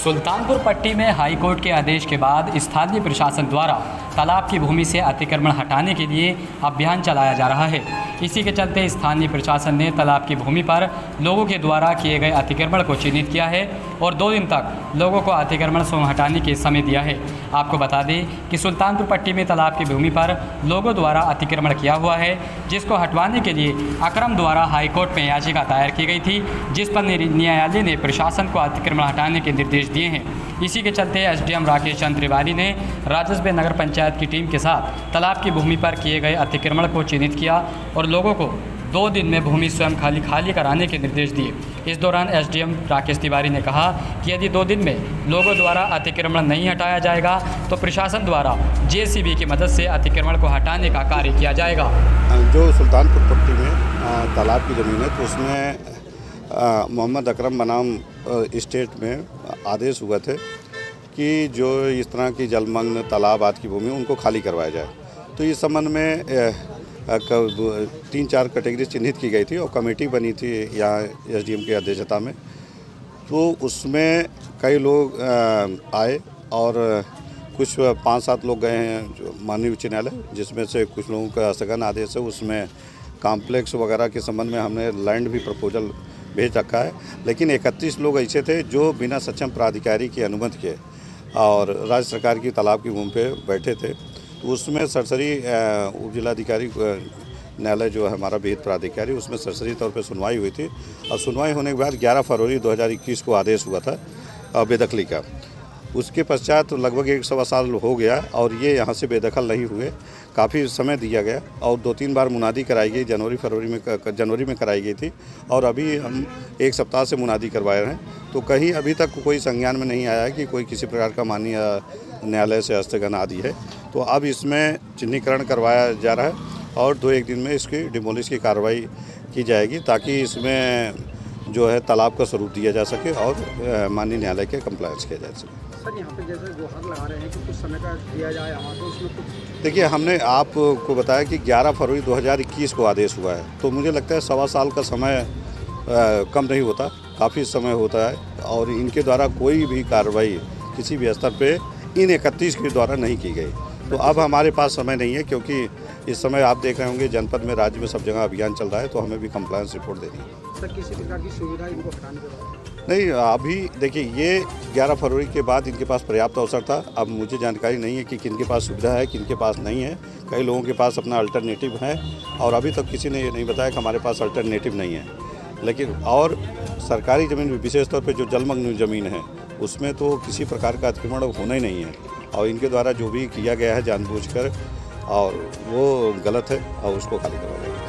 सुल्तानपुर पट्टी में हाईकोर्ट के आदेश के बाद स्थानीय प्रशासन द्वारा तालाब की भूमि से अतिक्रमण हटाने के लिए अभियान चलाया जा रहा है। इसी के चलते स्थानीय प्रशासन ने तालाब की भूमि पर लोगों के द्वारा किए गए अतिक्रमण को चिन्हित किया है और 2 दिन तक लोगों को अतिक्रमण से हटाने के समय दिया है। आपको बता दें कि सुल्तानपुर पट्टी में तालाब की भूमि पर लोगों द्वारा अतिक्रमण किया हुआ है, जिसको हटवाने के लिए अकरम द्वारा हाईकोर्ट में याचिका दायर की गई थी, जिस पर न्यायालय ने प्रशासन को अतिक्रमण हटाने के निर्देश दिए हैं। इसी के चलते एसडीएम राकेश चंद्र तिवारी ने राजस्व नगर पंचायत की टीम के साथ तालाब की भूमि पर किए गए अतिक्रमण को चिन्हित किया और लोगों को 2 दिन में भूमि स्वयं खाली कराने के निर्देश दिए। इस दौरान एसडीएम राकेश तिवारी ने कहा कि यदि 2 दिन में लोगों द्वारा अतिक्रमण नहीं हटाया जाएगा तो प्रशासन द्वारा जेसीबी की मदद से अतिक्रमण को हटाने का कार्य किया जाएगा। जो सुल्तानपुर पट्टी में तालाब की ज़मीन है तो उसमें मोहम्मद अकरम बनाम स्टेट में आदेश हुए थे कि जो इस तरह की जलमग्न तालाब आदि की भूमि उनको खाली करवाया जाए। तो इस संबंध में 3-4 कैटेगरी चिन्हित की गई थी और कमेटी बनी थी यहाँ एसडीएम की अध्यक्षता में। तो उसमें कई लोग आए और कुछ 5-7 लोग गए हैं जो माननीय उच्च न्यायालय, जिसमें से कुछ लोगों का स्थगन आदेश है। उसमें कॉम्प्लेक्स वगैरह के संबंध में हमने लैंड भी प्रपोजल भेज रखा है, लेकिन 31 लोग ऐसे थे जो बिना सक्षम प्राधिकारी की अनुमति के और राज्य सरकार की तालाब की भूमि पे बैठे थे। तो उसमें सरसरी उप जिलाधिकारी न्यायालय जो है हमारा विहित प्राधिकारी, उसमें सरसरी तौर पे सुनवाई हुई थी और सुनवाई होने के बाद 11 फरवरी 2021 को आदेश हुआ था बेदखली का। उसके पश्चात लगभग 1 साल हो गया और ये यहाँ से बेदखल नहीं हुए। काफ़ी समय दिया गया और 2-3 बार मुनादी कराई गई, जनवरी में कराई गई थी और अभी हम 1 सप्ताह से मुनादी करवाए हैं। तो कहीं अभी तक कोई संज्ञान में नहीं आया है कि कोई किसी प्रकार का माननीय न्यायालय से स्थगन आदि है। तो अब इसमें चिन्हीकरण करवाया जा रहा है और 2-1 दिन में इसकी डिमोलिश की कार्रवाई की जाएगी ताकि इसमें जो है तालाब का स्वरूप दिया जा सके और माननीय न्यायालय के कंप्लायंस किया जा सके। सर, यहाँ पे जैसे गुहार लगा रहे हैं कि कुछ समय का दिया जाए हमारे, तो उसमें कुछ देखिए, हमने आपको बताया कि 11 फरवरी 2021 को आदेश हुआ है। तो मुझे लगता है 1.25 साल का समय कम नहीं होता, काफ़ी समय होता है और इनके द्वारा कोई भी कार्रवाई किसी भी स्तर पे इन 31 के द्वारा नहीं की गई। तो अब हमारे पास समय नहीं है, क्योंकि इस समय आप देख रहे होंगे जनपद में, राज्य में सब जगह अभियान चल रहा है, तो हमें भी कंप्लायंस रिपोर्ट देनी है। सर, किसी प्रकार की सुविधा इनको हटाने के बाद नहीं, अभी देखिए, ये 11 फरवरी के बाद इनके पास पर्याप्त अवसर था। अब मुझे जानकारी नहीं है कि किनके पास सुविधा है, किनके पास नहीं है। कई लोगों के पास अपना अल्टरनेटिव है और अभी तक किसी ने ये नहीं बताया कि हमारे पास अल्टरनेटिव नहीं है। लेकिन और सरकारी ज़मीन, विशेष तौर पे जो जलमग्न ज़मीन है, उसमें तो किसी प्रकार का अतिक्रमण होना ही नहीं है और इनके द्वारा जो भी किया गया है जानबूझकर और वो गलत है और उसको खाली करवाया जाएगा।